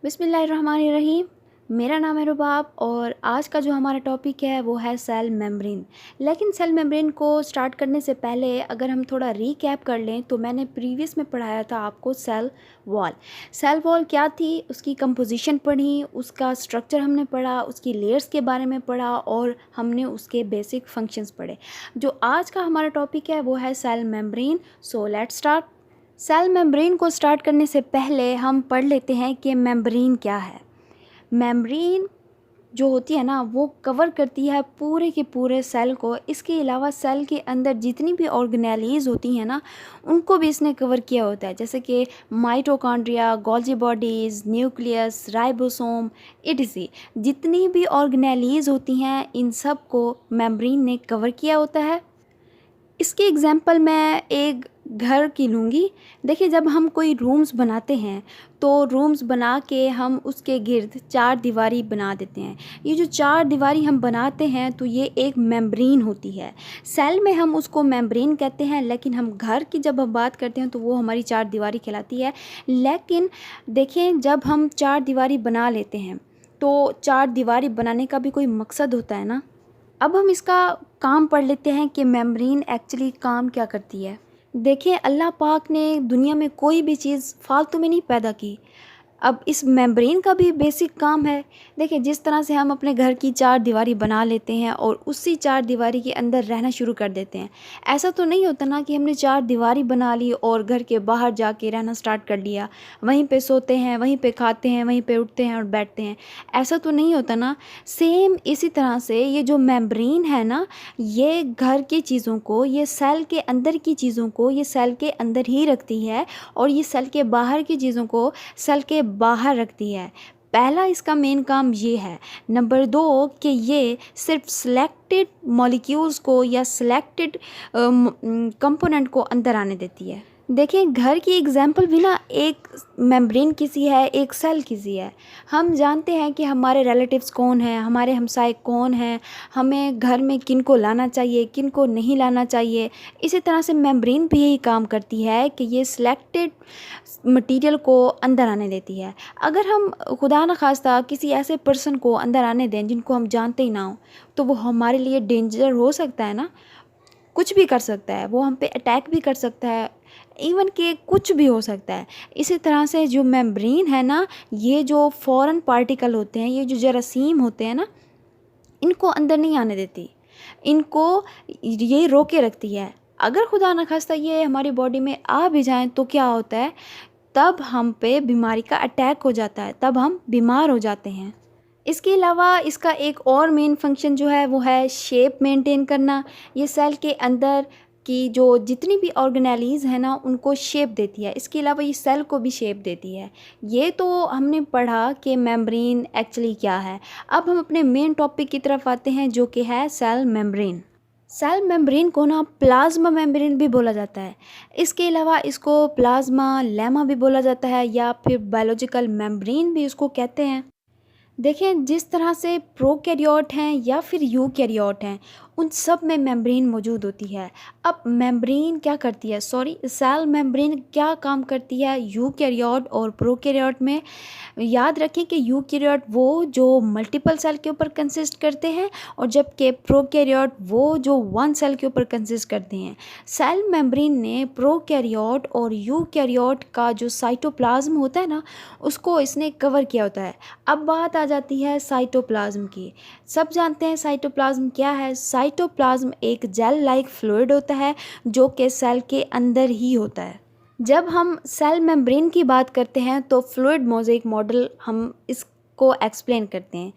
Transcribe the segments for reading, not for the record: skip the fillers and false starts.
बिस्मिल्लाहिर्रहमानिर्रहीम। मेरा नाम है रुबाब और आज का जो हमारा टॉपिक है वो है सेल मेम्ब्रेन। लेकिन सेल मेम्ब्रेन को स्टार्ट करने से पहले अगर हम थोड़ा रीकैप कर लें तो मैंने प्रीवियस में पढ़ाया था आपको सेल वॉल। सेल वॉल क्या थी, उसकी कंपोजिशन पढ़ी, उसका स्ट्रक्चर हमने पढ़ा, उसकी लेयर्स के बारे में पढ़ा और हमने उसके बेसिक फंक्शंस पढ़े। जो आज का हमारा टॉपिक है वो है cell membrane. So let's start. Cell membrane को स्टार्ट करने से पहले हम पढ़ लेते हैं कि मेम्ब्रेन क्या है। मेम्ब्रेन जो होती है ना वो कवर करती है पूरे के पूरे सेल को। इसके अलावा सेल के अंदर जितनी भी ऑर्गेनेलीज होती हैं ना उनको भी इसने कवर किया होता है, जैसे कि mitochondria, Golgi bodies, nucleus, ribosome etc। जितनी भी ऑर्गेनेलीज होती हैं इन सब को मेम्ब्रेन ने कवर किया होता है। इसकी एग्जांपल मैं एक घर की लूँगी। देखिए, जब हम कोई रूम्स बनाते हैं तो रूम्स बना के हम उसके गिर्द चार दीवारी बना देते हैं। ये जो चार दीवारी हम बनाते हैं तो ये एक मेम्ब्रेन होती है। सेल में हम उसको मेम्ब्रेन कहते हैं, लेकिन हम घर की जब हम बात करते हैं तो वो हमारी चार दीवारी कहलाती है। लेकिन देखें, जब हम चार दीवारी बना लेते हैं तो चार दीवारी बनाने का भी कोई मकसद होता है ना। अब हम इसका काम पढ़ लेते हैं कि मेम्ब्रेन एक्चुअली काम क्या करती है। देखिए, अल्लाह पाक ने दुनिया में कोई भी चीज़ फालतू में नहीं पैदा की। अब इस मेम्ब्रेन का भी बेसिक काम है। देखिए, जिस तरह से हम अपने घर की चार दीवारी बना लेते हैं और उसी चार दीवारी के अंदर रहना शुरू कर देते हैं, ऐसा तो नहीं होता ना कि हमने चार दीवारी बना ली और घर के बाहर जाके रहना स्टार्ट कर लिया, वहीं पे सोते हैं, वहीं पे खाते हैं, वहीं पे उठते हैं और बैठते हैं। ऐसा तो नहीं होता ना। सेम इसी तरह से ये जो मेम्ब्रेन है ना, ये घर की चीज़ों को, ये सेल के अंदर की चीज़ों को ये सेल के अंदर ही रखती है और ये सेल के बाहर की चीज़ों को सेल के बाहर रखती है। पहला इसका मेन काम ये है। नंबर 2 कि ये सिर्फ सिलेक्टेड मॉलिक्यूल्स को या सिलेक्टेड कंपोनेंट को अंदर आने देती है। देखिए, घर की एग्जाम्पल भी ना एक मेम्ब्रेन किसी है, एक सेल किसी है। हम जानते हैं कि हमारे रिलेटिव्स कौन हैं, हमारे हमसाए कौन हैं, हमें घर में किन को लाना चाहिए, किन को नहीं लाना चाहिए। इसी तरह से मेम्ब्रेन भी यही काम करती है कि ये सिलेक्टेड मटेरियल को अंदर आने देती है। अगर हम खुदा न खास्ता किसी ऐसे पर्सन को अंदर आने दें जिनको हम जानते ही ना हो, तो वो हमारे लिए डेंजर हो सकता है ना। कुछ भी कर सकता है, वो हम पे अटैक भी कर सकता है, इवन कि कुछ भी हो सकता है। इसी तरह से जो मेम्ब्रेन है ना, ये जो फॉरेन पार्टिकल होते हैं, ये जो जरासीम होते हैं ना, इनको अंदर नहीं आने देती, इनको ये रोके रखती है। अगर खुदा न खास्ता ये हमारी बॉडी में आ भी जाएं तो क्या होता है, तब हम पे बीमारी का अटैक हो जाता है, तब हम बीमार हो जाते हैं। इसके अलावा इसका एक और मेन फंक्शन जो है वो है शेप मेंटेन करना। ये सेल के अंदर की जो जितनी भी ऑर्गेनेलीज है ना उनको शेप देती है। इसके अलावा ये सेल को भी शेप देती है। ये तो हमने पढ़ा कि मेम्ब्रेन एक्चुअली क्या है। अब हम अपने मेन टॉपिक की तरफ आते हैं जो कि है सेल मेम्ब्रेन। सेल मेम्ब्रेन को ना प्लाज्मा मेम्ब्रेन भी बोला जाता है। इसके अलावा इसको प्लाज्मा लेमा भी बोला जाता है या फिर बायोलॉजिकल मेम्ब्रेन भी इसको कहते हैं। देखें, जिस तरह से प्रोकैरियोट हैं या फिर यूकैरियोट हैं, उन सब में मेम्ब्रेन मौजूद होती है। अब मेम्ब्रेन क्या करती है, सेल मेम्ब्रेन क्या काम करती है यूकैरियोट और प्रोकैरियोट में। याद रखें कि यूकैरियोट वो जो मल्टीपल सेल के ऊपर कंसिस्ट करते हैं और जबकि प्रोकैरियोट वो जो वन सेल के ऊपर कंसिस्ट करते हैं। सेल मेम्ब्रेन ने प्रोकैरियोट और यूकैरियोट का जो साइटोप्लाज्म होता है ना, उसको इसने कवर किया होता है। अब बात आ जाती है साइटोप्लाज्म की। सब जानते हैं साइटोप्लाज्म क्या है। साइटोप्लाज्म एक जेल लाइक फ्लूइड होता है जो कि सेल के अंदर ही होता है। जब हम सेल मेम्ब्रेन की बात करते हैं तो फ्लूइड मोज़ेक मॉडल हम इसको एक्सप्लेन करते हैं,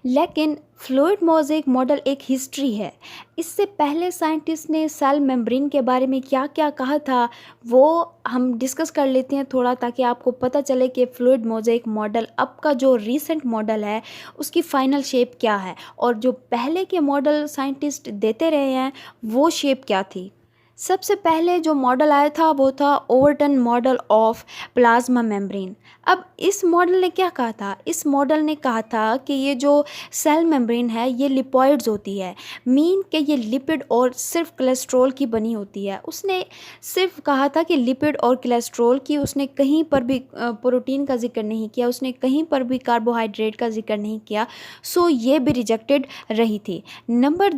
लेकिन फ्लूइड मोज़ेक मॉडल एक हिस्ट्री है। इससे पहले साइंटिस्ट ने सेल मेम्ब्रेन के बारे में क्या क्या कहा था वो हम डिस्कस कर लेते हैं थोड़ा, ताकि आपको पता चले कि फ्लूइड मोज़ेक मॉडल अब का जो रीसेंट मॉडल है उसकी फ़ाइनल शेप क्या है और जो पहले के मॉडल साइंटिस्ट देते रहे हैं वो शेप क्या थी। सबसे पहले जो मॉडल आया था वो था Overton model of plasma membrane. अब इस मॉडल ने क्या कहा था? इस मॉडल ने कहा था कि ये जो सेल मेम्ब्रेन है ये लिपॉइड्स होती है, मीन कि ये लिपिड और सिर्फ कोलेस्ट्रॉल की बनी होती है। उसने सिर्फ कहा था कि लिपिड और कोलेस्ट्रॉल की, उसने कहीं पर भी प्रोटीन का जिक्र नहीं किया, उसने कहीं पर भी कार्बोहाइड्रेट का जिक्र नहीं किया। सो ये भी रिजेक्टेड रही थी। नंबर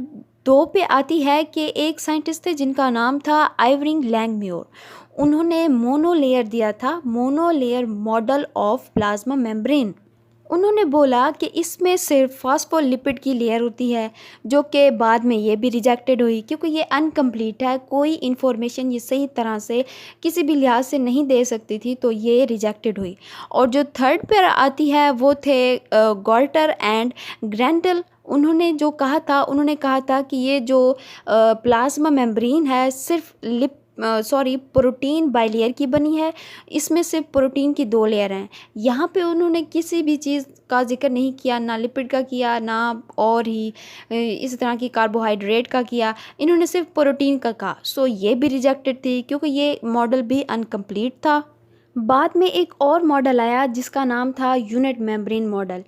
2 पे आती है कि एक साइंटिस्ट थे जिनका नाम था आइवरिंग लैंगम्योर। उन्होंने मोनोलेयर दिया था, monolayer model of plasma membrane. उन्होंने बोला कि इसमें सिर्फ फॉस्फोलिपिड की लेयर होती है, जो कि बाद में ये भी रिजेक्टेड हुई क्योंकि ये अनकम्प्लीट है, कोई इन्फॉर्मेशन ये सही तरह से किसी भी लिहाज से नहीं दे सकती थी, तो ये रिजेक्टेड हुई। और जो थर्ड पर आती है वो थे गॉल्टर एंड ग्रेंटल। उन्होंने कहा था कि ये जो प्लाज्मा मेम्ब्रेन है सिर्फ प्रोटीन बाइलेयर की बनी है, इसमें सिर्फ प्रोटीन की 2 लेयर हैं। यहाँ पे उन्होंने किसी भी चीज़ का जिक्र नहीं किया, ना लिपिड का किया, ना और ही इस तरह की कार्बोहाइड्रेट का किया, इन्होंने सिर्फ प्रोटीन का कहा। सो ये भी रिजेक्टेड थी क्योंकि ये मॉडल भी अनकम्प्लीट था। बाद में एक और मॉडल आया जिसका नाम था यूनिट मेम्ब्रेन मॉडल।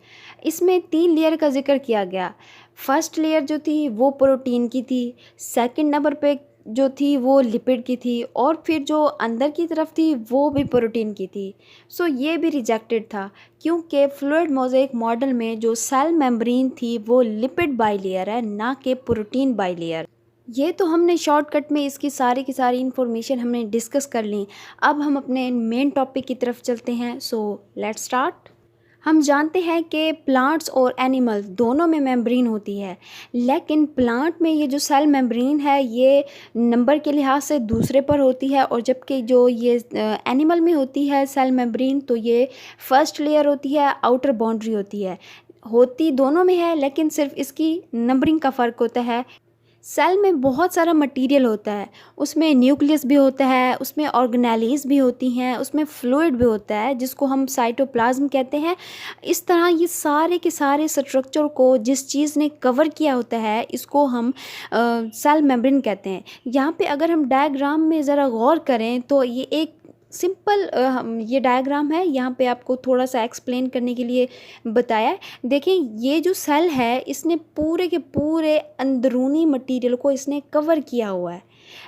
इसमें 3 लेयर का जिक्र किया गया। फर्स्ट लेयर जो थी वो प्रोटीन की थी, सेकंड नंबर पे जो थी वो लिपिड की थी, और फिर जो अंदर की तरफ थी वो भी प्रोटीन की थी। सो ये भी रिजेक्टेड था क्योंकि फ्लूइड मोज़ेक मॉडल में जो सेल मेम्ब्रेन थी वो लिपिड बाइलेयर है, ना कि प्रोटीन बाइलेयर। ये तो हमने शॉर्टकट में इसकी सारी की सारी इन्फॉर्मेशन हमने डिस्कस कर ली। अब हम अपने मेन टॉपिक की तरफ चलते हैं। सो लेट्स स्टार्ट। हम जानते हैं कि प्लांट्स और एनिमल्स दोनों में मेम्ब्रेन होती है, लेकिन प्लांट में ये जो सेल मेम्ब्रेन है ये नंबर के लिहाज से दूसरे पर होती है, और जबकि जो ये एनिमल में होती है सेल मेम्ब्रेन तो ये फर्स्ट लेयर होती है, आउटर बाउंड्री होती है। होती दोनों में है लेकिन सिर्फ इसकी नंबरिंग का फ़र्क होता है। सेल में बहुत सारा मटेरियल होता है, उसमें न्यूक्लियस भी होता है, उसमें ऑर्गेनेलीज भी होती हैं, उसमें फ्लूइड भी होता है जिसको हम साइटोप्लाज्म कहते हैं। इस तरह ये सारे के सारे स्ट्रक्चर को जिस चीज़ ने कवर किया होता है इसको हम सेल मेम्ब्रेन कहते हैं। यहाँ पे अगर हम डायग्राम में ज़रा गौर करें तो ये एक सिंपल ये डायग्राम है, यहाँ पे आपको थोड़ा सा एक्सप्लेन करने के लिए बताया है। देखें ये जो सेल है इसने पूरे के पूरे अंदरूनी मटेरियल को इसने कवर किया हुआ है,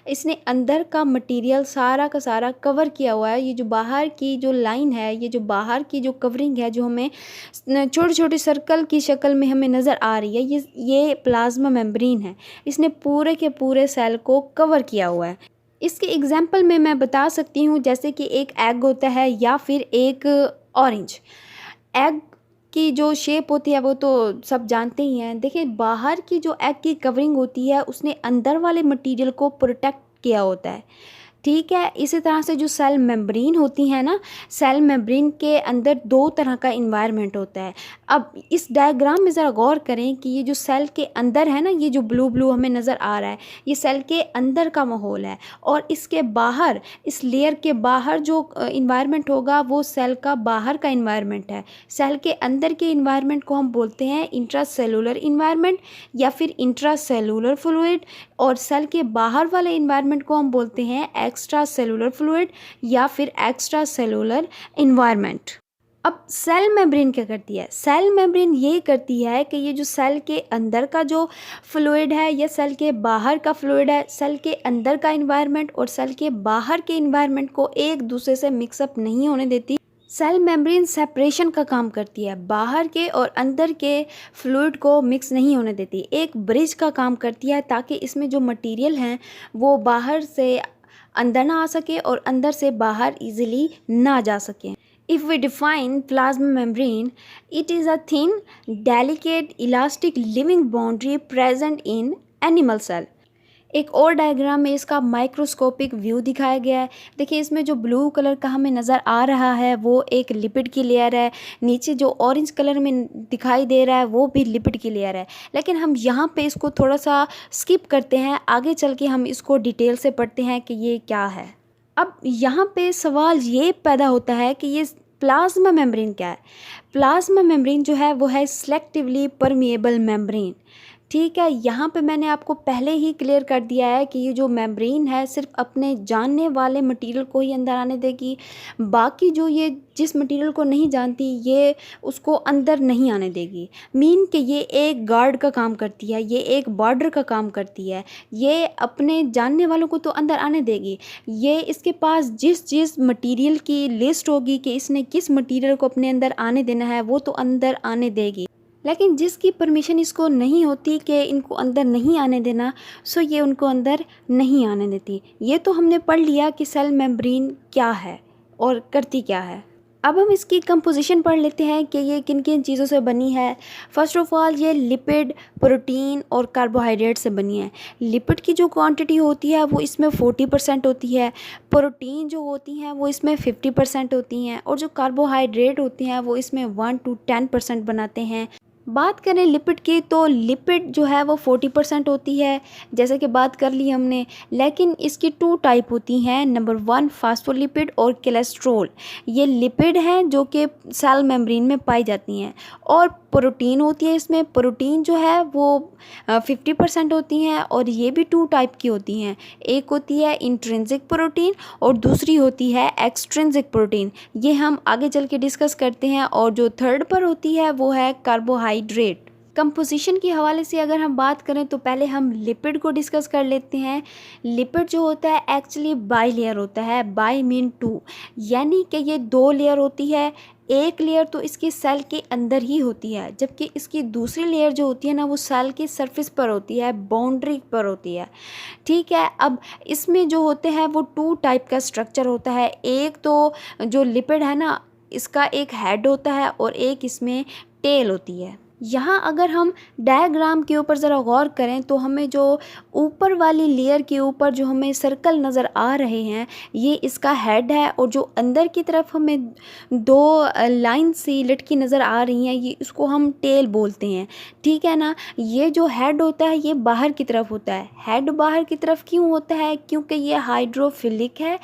इसने अंदर का मटेरियल सारा का सारा कवर किया हुआ है। ये जो बाहर की जो लाइन है, ये जो बाहर की जो कवरिंग है जो हमें छोटे छोटे सर्कल की शक्ल में हमें नज़र आ रही है, ये प्लाज्मा मेम्ब्रेन है, इसने पूरे के पूरे सेल को कवर किया हुआ है। इसके एग्जाम्पल में मैं बता सकती हूँ जैसे कि एक एग होता है या फिर एक ऑरेंज। एग की जो शेप होती है वो तो सब जानते ही हैं। देखिए बाहर की जो एग की कवरिंग होती है उसने अंदर वाले मटेरियल को प्रोटेक्ट किया होता है, ठीक है। इसी तरह से जो सेल मेम्ब्रेन होती है ना, सेल मेम्ब्रेन के अंदर 2 तरह का इन्वायरमेंट होता है। अब इस डायग्राम में ज़रा गौर करें कि ये जो सेल के अंदर है ना, ये जो ब्लू ब्लू हमें नज़र आ रहा है ये सेल के अंदर का माहौल है, और इसके बाहर, इस लेयर के बाहर जो इन्वायरमेंट होगा वो सेल का बाहर का इन्वायरमेंट है। सेल के अंदर के इन्वायरमेंट को हम बोलते हैं इंट्रासेलुलर इन्वायरमेंट या फिर इंट्रासेलुलर फ्लूइड, और सेल के बाहर वाले इन्वायरमेंट को हम बोलते हैं एक्स्ट्रा सेलुलर फ्लूइड या फिर एक्स्ट्रा सेलुलर इन्वायरमेंट। अब सेल मेम्ब्रेन क्या करती है? सेल मेम्ब्रेन ये करती है कि ये जो सेल के अंदर का जो फ्लूइड है या सेल के बाहर का फ्लूइड है, सेल के अंदर का इन्वायरमेंट और सेल के बाहर के इन्वायरमेंट को एक दूसरे से मिक्सअप नहीं होने देती। सेल मेम्ब्रेन सेपरेशन का काम करती है, बाहर के और अंदर के फ्लूइड को मिक्स नहीं होने देती, एक ब्रिज का काम करती है ताकि इसमें जो मटेरियल हैं वो बाहर से अंदर ना आ सके और अंदर से बाहर इजीली ना जा सके। If we define plasma membrane, it is a thin, delicate, elastic living boundary present in animal cell. एक और डायग्राम में इसका माइक्रोस्कोपिक व्यू दिखाया गया है। देखिए इसमें जो ब्लू कलर का हमें नज़र आ रहा है वो एक लिपिड की लेयर है, नीचे जो ऑरेंज कलर में दिखाई दे रहा है वो भी लिपिड की लेयर है। लेकिन हम यहाँ पे इसको थोड़ा सा स्किप करते हैं, आगे चल के हम इसको डिटेल से पढ़ते हैं कि ये क्या है। अब यहाँ पे सवाल ये पैदा होता है कि ये प्लाज्मा मेम्ब्रेन क्या है। प्लाज्मा मेम्ब्रेन जो है वो है सिलेक्टिवली परमिएबल मेम्ब्रेन, ठीक है, यहाँ पे मैंने आपको पहले ही क्लियर कर दिया है कि ये जो मेम्ब्रेन है सिर्फ अपने जानने वाले मटेरियल को ही अंदर आने देगी, बाकी जो ये जिस मटेरियल को नहीं जानती ये उसको अंदर नहीं आने देगी। मीन कि ये एक गार्ड का काम करती है, ये एक बॉर्डर का काम करती है, ये अपने जानने वालों को तो अंदर आने देगी। ये इसके पास जिस जिस मटेरियल की लिस्ट होगी कि इसने किस मटेरियल को अपने अंदर आने देना है वो तो अंदर आने देगी, लेकिन जिसकी परमिशन इसको नहीं होती कि इनको अंदर नहीं आने देना, सो ये उनको अंदर नहीं आने देती। ये तो हमने पढ़ लिया कि सेल मेम्ब्रेन क्या है और करती क्या है। अब हम इसकी कंपोजिशन पढ़ लेते हैं कि ये किन किन चीज़ों से बनी है। फर्स्ट ऑफ ऑल ये लिपिड, प्रोटीन और कार्बोहाइड्रेट से बनी है। लिपिड की जो क्वांटिटी होती है वो इसमें 40% होती है, प्रोटीन जो होती हैं वो इसमें 50% होती हैं, और जो कार्बोहाइड्रेट होती हैं वो इसमें 1 to 10% बनाते हैं। बात करें लिपिड की तो लिपिड जो है वो 40% होती है, जैसे कि बात कर ली हमने, लेकिन इसकी 2 टाइप होती हैं। नंबर 1 फास्फोलिपिड और कोलेस्ट्रॉल, ये लिपिड हैं जो कि सेल मेम्ब्रेन में पाई जाती हैं। और प्रोटीन होती है, इसमें प्रोटीन जो है वो 50% होती हैं, और ये भी 2 टाइप की होती हैं। एक होती है इंट्रिंसिक प्रोटीन और दूसरी होती है एक्सट्रिंसिक प्रोटीन, ये हम आगे चल के डिस्कस करते हैं। और जो थर्ड पर होती है वो है कार्बोहाइड्रेट। कंपोजिशन के हवाले से अगर हम बात करें तो पहले हम लिपिड को डिस्कस कर लेते हैं। लिपिड जो होता है एक्चुअली बाई लेयर होता है, बाई मीन 2, यानी कि ये 2 लेयर होती है। एक लेयर तो इसके सेल के अंदर ही होती है, जबकि इसकी दूसरी लेयर जो होती है ना वो सेल की सरफेस पर होती है, बाउंड्री पर होती है। ठीक है, अब इसमें जो होते हैं वो 2 टाइप का स्ट्रक्चर होता है। एक तो जो लिपिड है ना इसका एक हेड होता है और एक इसमें टेल होती है। यहाँ अगर हम डायग्राम के ऊपर ज़रा गौर करें तो हमें जो ऊपर वाली लेयर के ऊपर जो हमें सर्कल नज़र आ रहे हैं ये इसका हेड है, और जो अंदर की तरफ हमें 2 लाइन सी लटकी नज़र आ रही हैं ये इसको हम टेल बोलते हैं। ठीक है ना, ये जो हेड होता है ये बाहर की तरफ होता है। हेड बाहर की तरफ क्यों होता है? क्योंकि ये हाइड्रोफिलिक है।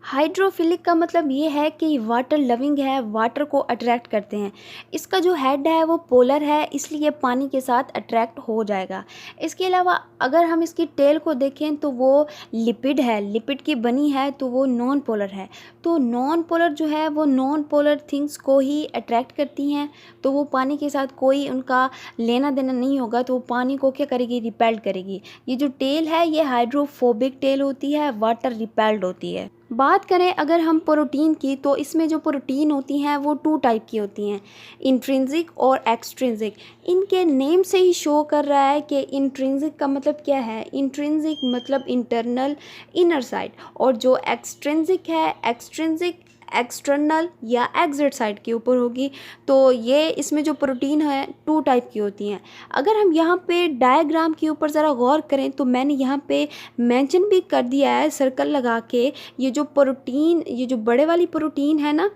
हाइड्रोफिलिक का मतलब ये है कि वाटर लविंग है, वाटर को अट्रैक्ट करते हैं। इसका जो हेड है वो पोलर है, इसलिए पानी के साथ अट्रैक्ट हो जाएगा। इसके अलावा अगर हम इसकी टेल को देखें तो वो लिपिड है, लिपिड की बनी है, तो वो नॉन पोलर है। तो नॉन पोलर जो है वो नॉन पोलर थिंग्स को ही अट्रैक्ट करती हैं, तो वो पानी के साथ कोई उनका लेना देना नहीं होगा, तो वो पानी को क्या करेगी? रिपेल्ड करेगी। ये जो टेल है ये हाइड्रोफोबिक टेल होती है, वाटर रिपेल्ड होती है। बात करें अगर हम प्रोटीन की तो इसमें जो प्रोटीन होती हैं वो 2 टाइप की होती हैं, इंट्रिंसिक और एक्सट्रिंसिक। इनके नेम से ही शो कर रहा है कि इंट्रिंसिक का मतलब क्या है। इंट्रिंसिक मतलब इंटरनल, इनर साइड, और जो एक्सट्रिंसिक है, एक्सट्रिंसिक एक्सटर्नल या एग्जिट साइड के ऊपर होगी। तो ये इसमें जो प्रोटीन है 2 टाइप की होती हैं। अगर हम यहाँ पे डायग्राम के ऊपर ज़रा गौर करें तो मैंने यहाँ पे मेंशन भी कर दिया है सर्कल लगा के, ये जो प्रोटीन, ये जो बड़े वाली प्रोटीन है ना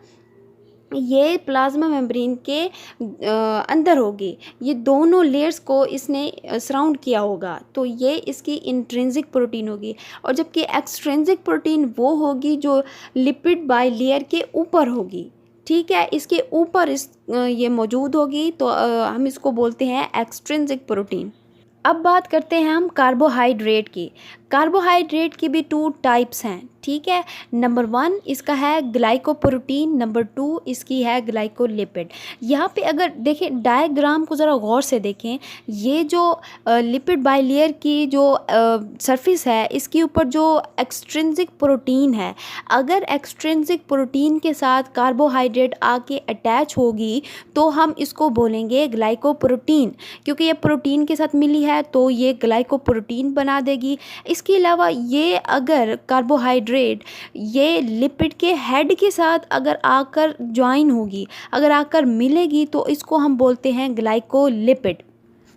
ये प्लाज्मा मेम्ब्रेन के अंदर होगी। ये दोनों लेयर्स को इसने सराउंड किया होगा, तो ये इसकी इंट्रिंसिक प्रोटीन होगी। और जबकि एक्सट्रिंसिक प्रोटीन वो होगी जो लिपिड बाई लेयर के ऊपर होगी। ठीक है, इसके ऊपर ये मौजूद होगी, तो हम इसको बोलते हैं एक्सट्रिंसिक प्रोटीन। अब बात करते हैं हम कार्बोहाइड्रेट की। कार्बोहाइड्रेट की भी 2 टाइप्स हैं। ठीक है, नंबर 1 इसका है ग्लाइकोप्रोटीन, नंबर 2 इसकी है ग्लाइकोलिपिड। यहाँ पे अगर देखें डायग्राम को ज़रा गौर से देखें, ये जो लिपिड बाइलेयर की जो सरफेस है इसके ऊपर जो एक्सट्रिंसिक प्रोटीन है, अगर एक्सट्रिंसिक प्रोटीन के साथ कार्बोहाइड्रेट आके अटैच होगी तो हम इसको बोलेंगे ग्लाइकोप्रोटीन, क्योंकि ये प्रोटीन के साथ मिली है तो ये ग्लाइकोप्रोटीन बना देगी। इसके अलावा ये अगर कार्बोहाइड्रेट ये लिपिड के हेड के साथ अगर आकर ज्वाइन होगी, अगर आकर मिलेगी, तो इसको हम बोलते हैं ग्लाइकोलिपिड।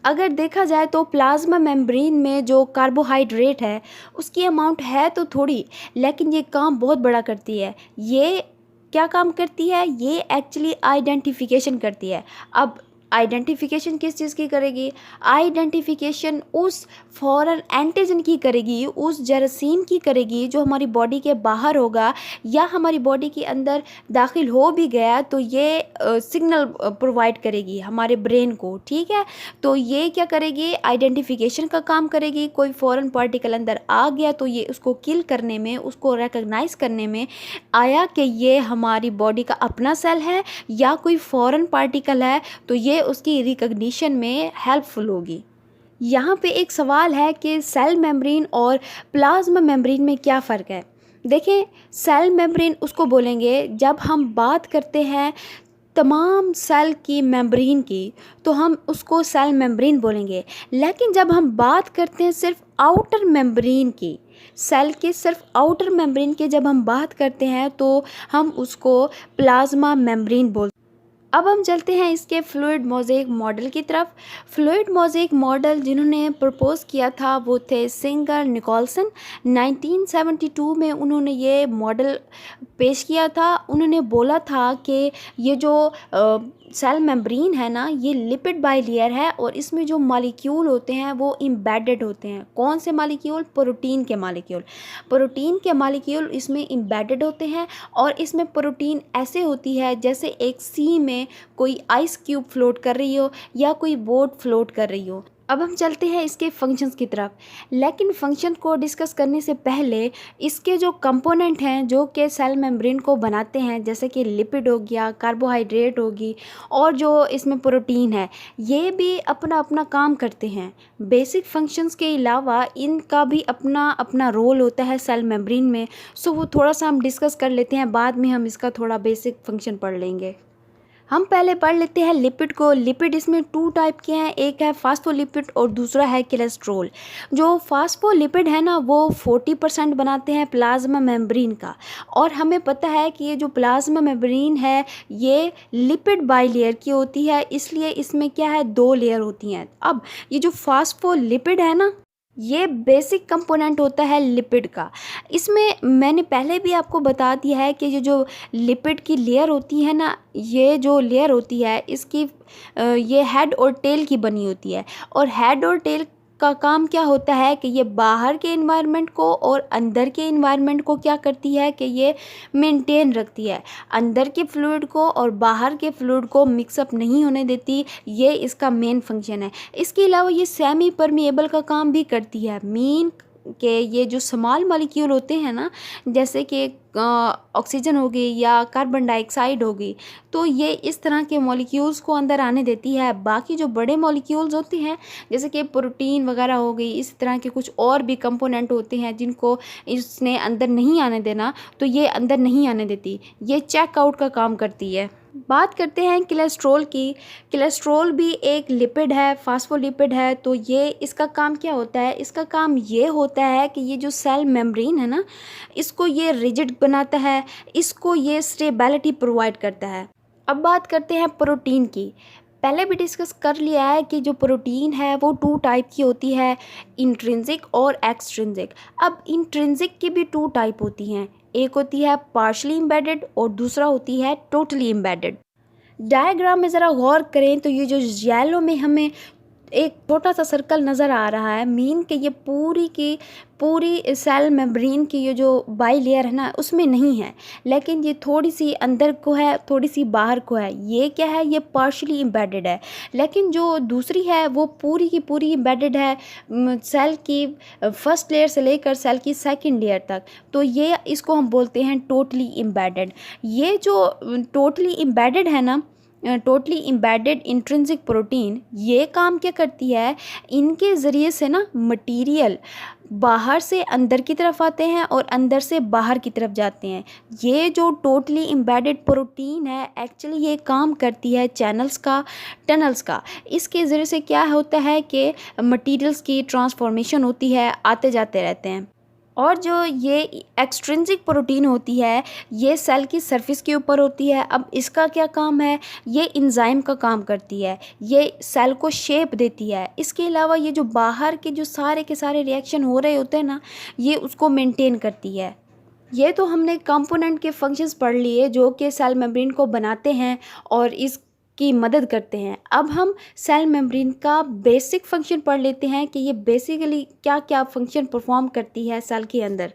अगर देखा जाए तो प्लाज्मा मेम्ब्रेन में जो कार्बोहाइड्रेट है उसकी अमाउंट है तो थोड़ी, लेकिन ये काम बहुत बड़ा करती है। ये क्या काम करती है? ये एक्चुअली आइडेंटिफिकेशन करती है। अब आइडेंटिफिकेशन किस चीज़ की करेगी? आइडेंटिफिकेशन उस फॉरेन एंटीजन की करेगी, उस जरासीम की करेगी जो हमारी बॉडी के बाहर होगा या हमारी बॉडी के अंदर दाखिल हो भी गया तो ये सिग्नल प्रोवाइड करेगी हमारे ब्रेन को, ठीक है। तो ये क्या करेगी? आइडेंटिफिकेशन का काम करेगी। कोई फॉरेन पार्टिकल अंदर आ गया तो ये उसको किल करने में, उसको रिकॉग्नाइज करने में आया कि ये हमारी बॉडी का अपना सेल है या कोई फॉरेन पार्टिकल है, तो ये उसकी रिकॉग्निशन में हेल्पफुल होगी। यहाँ पे एक सवाल है कि सेल मेम्ब्रेन और प्लाज्मा मेम्ब्रेन में क्या फ़र्क है? देखिए, सेल मेम्ब्रेन उसको बोलेंगे जब हम बात करते हैं तमाम सेल की मेम्ब्रेन की, तो हम उसको सेल मेम्ब्रेन बोलेंगे। लेकिन जब हम बात करते हैं सिर्फ आउटर मेम्ब्रेन की, सेल के सिर्फ आउटर मेम्ब्रेन की जब हम बात करते हैं तो हम उसको प्लाज्मा मेम्ब्रेन बोलते हैं। अब हम चलते हैं इसके फ्लूइड मोज़ेक मॉडल की तरफ। फ्लूइड मोज़ेक मॉडल जिन्होंने प्रपोज़ किया था वो थे सिंगर निकोलसन। 1972 में उन्होंने ये मॉडल पेश किया था। उन्होंने बोला था कि ये जो सेल मेम्ब्रेन है ना, ये लिपिड बाइलेयर है और इसमें जो मॉलिक्यूल होते हैं वो एम्बेडेड होते हैं। कौन से मॉलिक्यूल? प्रोटीन के मॉलिक्यूल। प्रोटीन के मॉलिक्यूल इसमें एम्बेडेड होते हैं और इसमें प्रोटीन ऐसे होती है जैसे एक सी में कोई आइस क्यूब फ्लोट कर रही हो या कोई बोट फ्लोट कर रही हो। अब हम चलते हैं इसके फंक्शंस की तरफ, लेकिन फंक्शन को डिस्कस करने से पहले इसके जो कंपोनेंट हैं जो कि सेल मेम्ब्रेन को बनाते हैं, जैसे कि लिपिड हो गया, कार्बोहाइड्रेट होगी और जो इसमें प्रोटीन है, ये भी अपना अपना काम करते हैं। बेसिक फंक्शंस के अलावा इनका भी अपना अपना रोल होता है सेल मेम्ब्रेन में। सो वो थोड़ा सा हम डिस्कस कर लेते हैं, बाद में हम इसका थोड़ा बेसिक फंक्शन पढ़ लेंगे। हम पहले पढ़ लेते हैं लिपिड को। लिपिड इसमें 2 टाइप के हैं, एक है फास्फोलिपिड और दूसरा है कोलेस्ट्रॉल। जो फास्फोलिपिड है ना, वो 40% बनाते हैं प्लाज्मा मेम्ब्रेन का। और हमें पता है कि ये जो प्लाज्मा मेम्ब्रेन है ये लिपिड बाइलेयर की होती है, इसलिए इसमें क्या है, 2 लेयर होती हैं। अब ये जो फास्फोलिपिड है ना, ये बेसिक कंपोनेंट होता है लिपिड का। इसमें मैंने पहले भी आपको बता दिया है कि ये जो लिपिड की लेयर होती है ना, ये जो लेयर होती है इसकी ये हेड और टेल की बनी होती है। और हेड और टेल का काम क्या होता है कि ये बाहर के एनवायरनमेंट को और अंदर के एनवायरनमेंट को क्या करती है कि ये मेंटेन रखती है। अंदर के फ्लूइड को और बाहर के फ्लूइड को मिक्सअप नहीं होने देती, ये इसका मेन फंक्शन है। इसके अलावा ये सेमी परमिएबल का काम भी करती है। मीन कि ये जो स्मॉल मॉलिक्यूल होते हैं ना, जैसे कि ऑक्सीजन हो गई या कार्बन डाइऑक्साइड हो गई, तो ये इस तरह के मॉलिक्यूल्स को अंदर आने देती है। बाकी जो बड़े मॉलिक्यूल्स होते हैं जैसे कि प्रोटीन वगैरह हो गई, इस तरह के कुछ और भी कंपोनेंट होते हैं जिनको इसने अंदर नहीं आने देना, तो ये अंदर नहीं आने देती, ये चेक आउट का काम करती है। बात करते हैं कोलेस्ट्रॉल की। कोलेस्ट्रॉल भी एक लिपिड है, फास्फोलिपिड है। तो ये इसका काम क्या होता है? इसका काम ये होता है कि ये जो सेल मेम्ब्रेन है ना, इसको ये रिजिड बनाता है, इसको ये स्टेबिलिटी प्रोवाइड करता है। अब बात करते हैं प्रोटीन की। पहले भी डिस्कस कर लिया है कि जो प्रोटीन है वो 2 टाइप की होती है, इंट्रिंसिक और एक्सट्रिंसिक। अब इंट्रिंसिक की भी 2 टाइप होती हैं, एक होती है पार्शली एम्बेडेड और दूसरा होती है टोटली एम्बेडेड। डायग्राम में ज़रा गौर करें तो ये जो येलो में हमें एक छोटा सा सर्कल नज़र आ रहा है, मीन कि ये पूरी की पूरी सेल मेम्ब्रेन की ये जो बाई लेयर है ना उसमें नहीं है, लेकिन ये थोड़ी सी अंदर को है, थोड़ी सी बाहर को है। ये क्या है? ये पार्शली एम्बेडेड है। लेकिन जो दूसरी है वो पूरी की पूरी एम्बेडेड है सेल की फर्स्ट लेयर से लेकर सेल की सेकंड लेयर तक। तो ये इसको हम बोलते हैं टोटली एम्बेडेड। ये जो टोटली एम्बेडेड है ना, टोटली एम्बेडेड इंट्रिंसिक प्रोटीन, ये काम क्या करती है? इनके ज़रिए से ना मटेरियल बाहर से अंदर की तरफ आते हैं और अंदर से बाहर की तरफ जाते हैं। ये जो टोटली एम्बेडेड प्रोटीन है एक्चुअली ये काम करती है चैनल्स का, टनल्स का। इसके ज़रिए से क्या होता है कि मटेरियल्स की ट्रांसफॉर्मेशन होती है, आते जाते रहते हैं। और जो ये एक्सट्रिंसिक प्रोटीन होती है ये सेल की सरफेस के ऊपर होती है। अब इसका क्या काम है? ये एंजाइम का काम करती है, ये सेल को शेप देती है। इसके अलावा ये जो बाहर के जो सारे के सारे रिएक्शन हो रहे होते हैं ना, ये उसको मेंटेन करती है। ये तो हमने कंपोनेंट के फंक्शंस पढ़ लिए जो कि सेल मेम्ब्रेन को बनाते हैं और इस की मदद करते हैं। अब हम सेल मेम्ब्रेन का बेसिक फंक्शन पढ़ लेते हैं कि ये बेसिकली क्या क्या फंक्शन परफॉर्म करती है सेल के अंदर।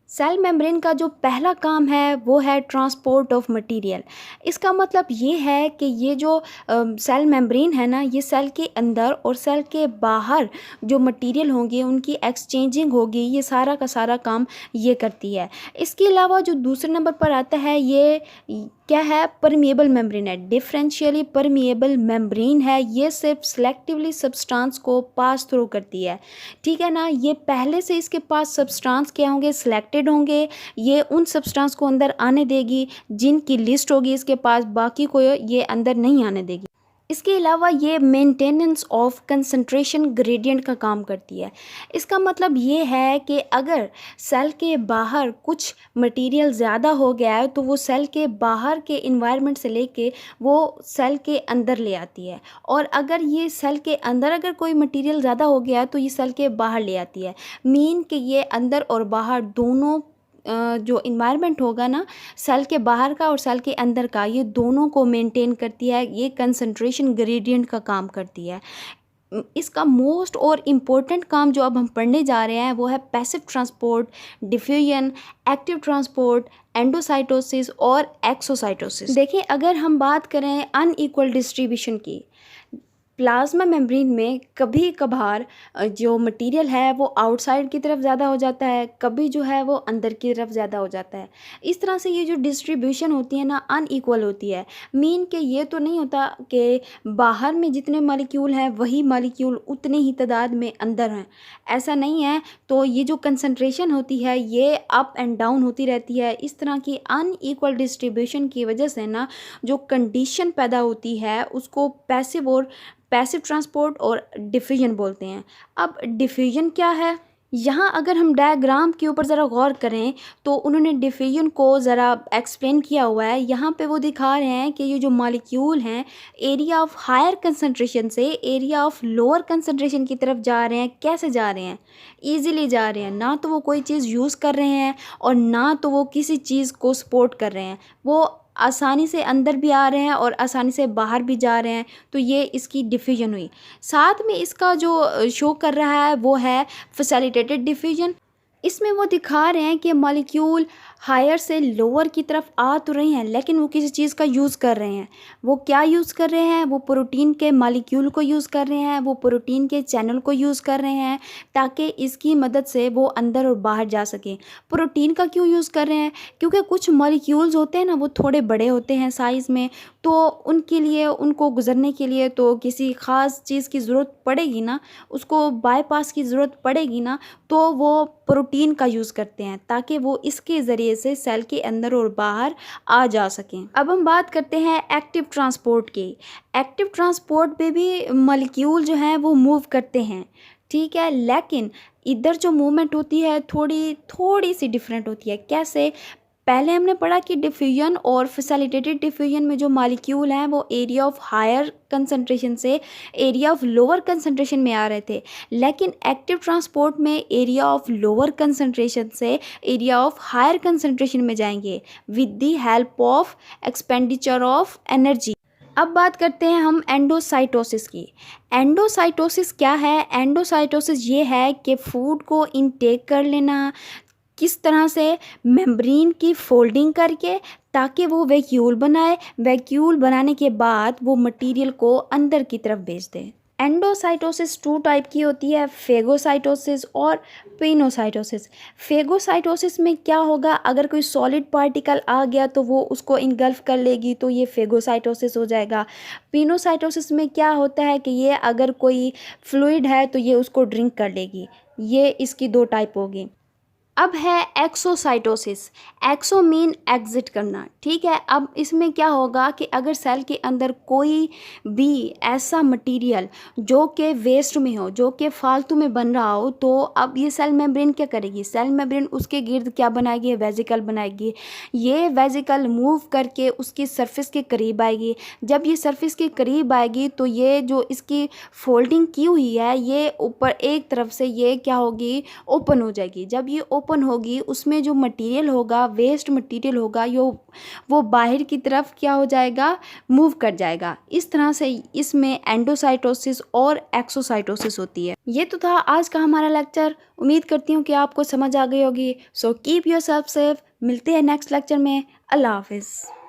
सेल मेम्ब्रेन का जो पहला काम है वो है ट्रांसपोर्ट ऑफ मटेरियल। इसका मतलब ये है कि ये जो सेल मेम्ब्रेन है ना, ये सेल के अंदर और सेल के बाहर जो मटेरियल होंगे उनकी एक्सचेंजिंग होगी, ये सारा का सारा काम ये करती है। इसके अलावा जो दूसरे नंबर पर आता है ये क्या है, परमिएबल मेम्ब्रेन है, डिफरेंशियली परमिएबल मेम्ब्रेन है। ये सिर्फ सेलेक्टिवली सब्सटेंस को पास थ्रू करती है, ठीक है ना। ये पहले से इसके पास सब्सटेंस क्या होंगे, सिलेक्टेड होंगे। ये उन सब्सटेंस को अंदर आने देगी जिनकी लिस्ट होगी इसके पास, बाकी को ये अंदर नहीं आने देगी। इसके अलावा ये मेंटेनेंस ऑफ कंसंट्रेशन ग्रेडियंट का काम करती है। इसका मतलब ये है कि अगर सेल के बाहर कुछ मटेरियल ज़्यादा हो गया है तो वो सेल के बाहर के इन्वायरमेंट से लेके वो सेल के अंदर ले आती है, और अगर ये सेल के अंदर अगर कोई मटेरियल ज़्यादा हो गया है तो ये सेल के बाहर ले आती है। मीन कि ये अंदर और बाहर दोनों जो इन्वायरमेंट होगा ना, सेल के बाहर का और सेल के अंदर का, ये दोनों को मेंटेन करती है। ये कंसंट्रेशन ग्रेडियंट का काम करती है। इसका मोस्ट और इम्पोर्टेंट काम जो अब हम पढ़ने जा रहे हैं वो है passive transport, diffusion, active transport, endocytosis और एक्सोसाइटोसिस। देखिए, अगर हम बात करें अनइक्वल डिस्ट्रीब्यूशन की, प्लाज्मा मेम्ब्रेन में कभी कभार जो मटेरियल है वो आउटसाइड की तरफ ज़्यादा हो जाता है, कभी जो है वो अंदर की तरफ ज़्यादा हो जाता है। इस तरह से ये जो डिस्ट्रीब्यूशन होती है ना, अनइक्वल होती है। मीन के ये तो नहीं होता कि बाहर में जितने मॉलिक्यूल हैं वही मॉलिक्यूल उतने ही तादाद में अंदर हैं, ऐसा नहीं है। तो ये जो कंसंट्रेशन होती है ये अप एंड डाउन होती रहती है। इस तरह की अनइक्वल डिस्ट्रीब्यूशन की वजह से ना जो कंडीशन पैदा होती है उसको पैसिव ट्रांसपोर्ट और डिफ्यूजन बोलते हैं। अब डिफ्यूजन क्या है, यहाँ अगर हम डायग्राम के ऊपर ज़रा गौर करें तो उन्होंने डिफ्यूजन को ज़रा एक्सप्लेन किया हुआ है। यहाँ पे वो दिखा रहे हैं कि ये जो मॉलिक्यूल हैं एरिया ऑफ हायर कंसंट्रेशन से एरिया ऑफ लोअर कंसंट्रेशन की तरफ जा रहे हैं। कैसे जा रहे हैं, ईजिली जा रहे हैं, ना तो वो कोई चीज़ यूज़ कर रहे हैं और ना तो वो किसी चीज़ को सपोर्ट कर रहे हैं। वो आसानी से अंदर भी आ रहे हैं और आसानी से बाहर भी जा रहे हैं। तो ये इसकी डिफ्यूजन हुई। साथ में इसका जो शो कर रहा है वो है फैसिलिटेटेड डिफ्यूजन। इसमें वो दिखा रहे हैं कि मॉलिक्यूल हायर से लोअर की तरफ आ तो रहे हैं लेकिन वो किसी चीज़ का यूज़ कर रहे हैं। वो क्या यूज़ कर रहे हैं, वो प्रोटीन के मॉलिक्यूल को यूज़ कर रहे हैं, वो प्रोटीन के चैनल को यूज़ कर रहे हैं ताकि इसकी मदद से वो अंदर और बाहर जा सकें। प्रोटीन का क्यों यूज़ कर रहे हैं, क्योंकि कुछ मॉलिक्यूल्स होते हैं ना वो थोड़े बड़े होते हैं साइज़ में, तो उनके लिए उनको गुजरने के लिए तो किसी ख़ास चीज़ की ज़रूरत पड़ेगी ना, उसको बाईपास की ज़रूरत पड़ेगी ना, तो वो प्रोटीन का यूज़ करते हैं ताकि वो इसके ज़रिए से सेल के अंदर और बाहर आ जा सकें। अब हम बात करते हैं एक्टिव ट्रांसपोर्ट की। एक्टिव ट्रांसपोर्ट पे भी मॉलिक्यूल जो हैं वो मूव करते हैं, ठीक है, लेकिन इधर जो मूवमेंट होती है थोड़ी सी डिफरेंट होती है। कैसे, पहले हमने पढ़ा कि डिफ्यूजन और फैसिलिटेटेड डिफ्यूजन में जो मॉलिक्यूल हैं वो एरिया ऑफ हायर कंसंट्रेशन से एरिया ऑफ लोअर कंसंट्रेशन में आ रहे थे, लेकिन एक्टिव ट्रांसपोर्ट में एरिया ऑफ लोअर कंसंट्रेशन से एरिया ऑफ हायर कंसंट्रेशन में जाएंगे with the help of expenditure of energy. अब बात करते हैं हम एंडोसाइटोसिस की। एंडोसाइटोसिस क्या है, एंडोसाइटोसिस ये है कि फूड को इनटेक कर लेना, किस तरह से, मेम्ब्रेन की फोल्डिंग करके ताकि वो वैक्यूल बनाए, वैक्यूल बनाने के बाद वो मटेरियल को अंदर की तरफ भेज दे। एंडोसाइटोसिस 2 टाइप की होती है, फेगोसाइटोसिस और पिनोसाइटोसिस। फेगोसाइटोसिस में क्या होगा, अगर कोई सॉलिड पार्टिकल आ गया तो वो उसको इनगल्फ कर लेगी तो ये फेगोसाइटोसिस हो जाएगा। पिनोसाइटोसिस में क्या होता है कि ये अगर कोई फ्लूइड है तो ये उसको ड्रिंक कर लेगी। ये इसकी 2 टाइप होगी। अब है एक्सोसाइटोसिस। एक्सो मीन एग्जिट करना, ठीक है। अब इसमें क्या होगा कि अगर सेल के अंदर कोई भी ऐसा मटेरियल जो कि वेस्ट में हो, जो कि फालतू में बन रहा हो, तो अब ये सेल मेम्ब्रेन क्या करेगी, सेल मेम्ब्रेन उसके गिर्द क्या बनाएगी, वेजिकल बनाएगी। ये वेजिकल मूव करके उसकी सरफेस के करीब आएगी। जब ये सरफेस के करीब आएगी तो ये जो इसकी फोल्डिंग की हुई है ये ऊपर एक तरफ से ये क्या होगी, ओपन हो जाएगी। जब ये ओपन होगी उसमें जो मटेरियल होगा, वेस्ट मटेरियल होगा, यो वो बाहर की तरफ क्या हो जाएगा, मूव कर जाएगा। इस तरह से इसमें एंडोसाइटोसिस और एक्सोसाइटोसिस होती है। ये तो था आज का हमारा लेक्चर। उम्मीद करती हूँ कि आपको समझ आ गई होगी। So keep yourself safe. मिलते हैं नेक्स्ट लेक्चर में। अल्लाह हाफिज़।